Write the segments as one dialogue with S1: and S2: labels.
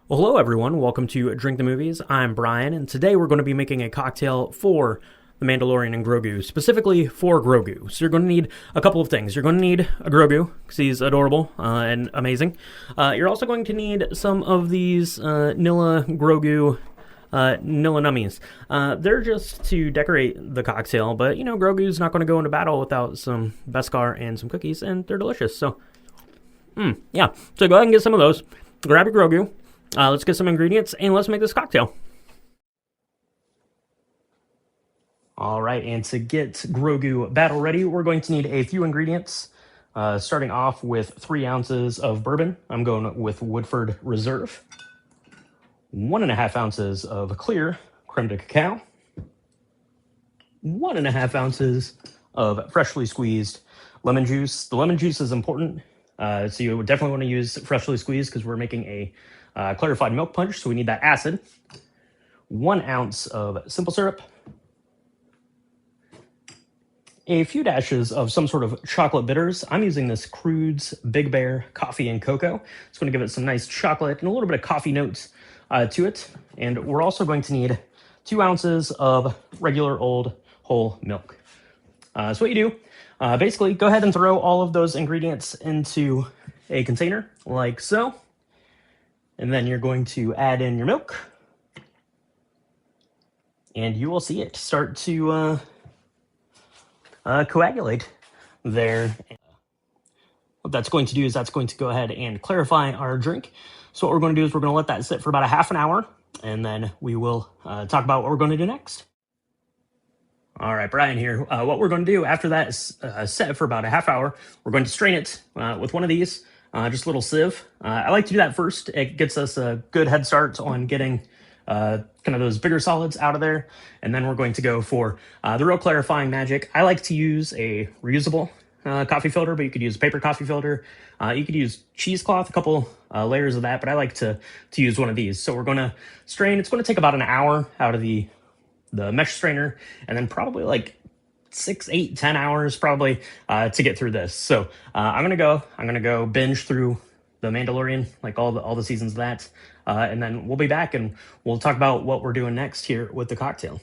S1: Well, hello everyone. Welcome to Drink the Movies. I'm Brian, and today we're going to be making a cocktail for the Mandalorian and Grogu, specifically for Grogu. So you're going to need a couple of things. You're going to need a Grogu, because he's adorable and amazing. You're also going to need some of these Nilla Grogu Nilla Nummies. They're just to decorate the cocktail, but you know, Grogu's not going to go into battle without some Beskar and some cookies, and they're delicious. So, yeah. So go ahead and get some of those. Grab your Grogu. Let's get some ingredients and let's make this cocktail. All right, and to get Grogu battle ready, we're going to need a few ingredients. Starting off with 3 ounces of bourbon. I'm going with Woodford Reserve. 1.5 ounces of clear creme de cacao. 1.5 ounces of freshly squeezed lemon juice. The lemon juice is important, so you would definitely want to use freshly squeezed because we're making a clarified milk punch, so we need that acid. 1 ounce of simple syrup. A few dashes of some sort of chocolate bitters. I'm using this Crude's Big Bear Coffee and Cocoa. It's going to give it some nice chocolate and a little bit of coffee notes to it. And we're also going to need 2 ounces of regular old whole milk. So what you do, basically go ahead and throw all of those ingredients into a container like so. And then you're going to add in your milk. And you will see it start to coagulate there. What that's going to do is that's going to go ahead and clarify our drink. So what we're going to do is we're going to let that sit for about a half an hour. And then we will talk about what we're going to do next. All right, Brian here. What we're going to do after that is set for about a half hour. We're going to strain it with one of these. Just a little sieve. I like to do that first. It gets us a good head start on getting kind of those bigger solids out of there. And then we're going to go for the real clarifying magic. I like to use a reusable coffee filter, but you could use a paper coffee filter. You could use cheesecloth, a couple layers of that, but I like to use one of these. So we're going to strain. It's going to take about an hour out of the mesh strainer, and then probably like 6, 8, 10 hours probably to get through this. So I'm gonna go binge through the Mandalorian, like all the seasons of that, and then we'll be back and we'll talk about what we're doing next here with the cocktail.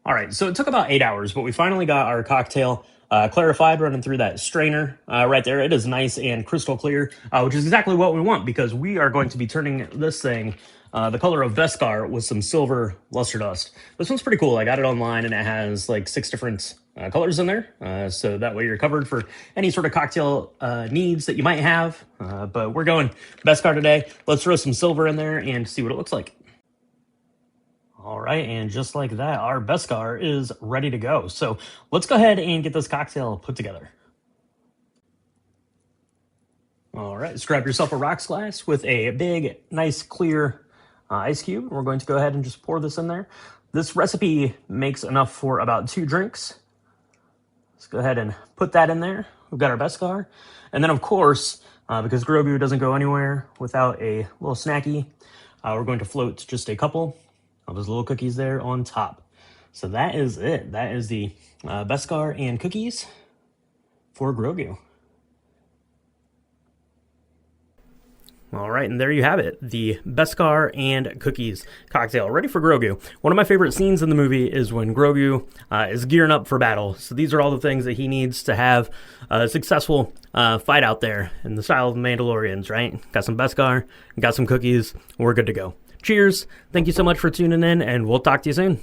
S1: All right, so it took about 8 hours, but we finally got our cocktail clarified, running through that strainer right there. It is nice and crystal clear, which is exactly what we want because we are going to be turning this thing the color of Beskar with some silver luster dust. This one's pretty cool. I got it online and it has like 6 different colors in there. So that way you're covered for any sort of cocktail needs that you might have. But we're going Beskar today. Let's throw some silver in there and see what it looks like. All right, and just like that, our Beskar is ready to go. So let's go ahead and get this cocktail put together. All right, let's grab yourself a rocks glass with a big, nice, clear ice cube. We're going to go ahead and just pour this in there. This recipe makes enough for about 2 drinks. Let's go ahead and put that in there. We've got our Beskar. And then, of course, because Grogu doesn't go anywhere without a little snacky, we're going to float just a couple of those little cookies there on top. So that is it. That is the Beskar and cookies for Grogu. All right, and there you have it, the Beskar and cookies cocktail, ready for Grogu. One of my favorite scenes in the movie is when Grogu is gearing up for battle. So these are all the things that he needs to have a successful fight out there in the style of the Mandalorians, right? Got some Beskar, got some cookies, we're good to go. Cheers, thank you so much for tuning in, and we'll talk to you soon.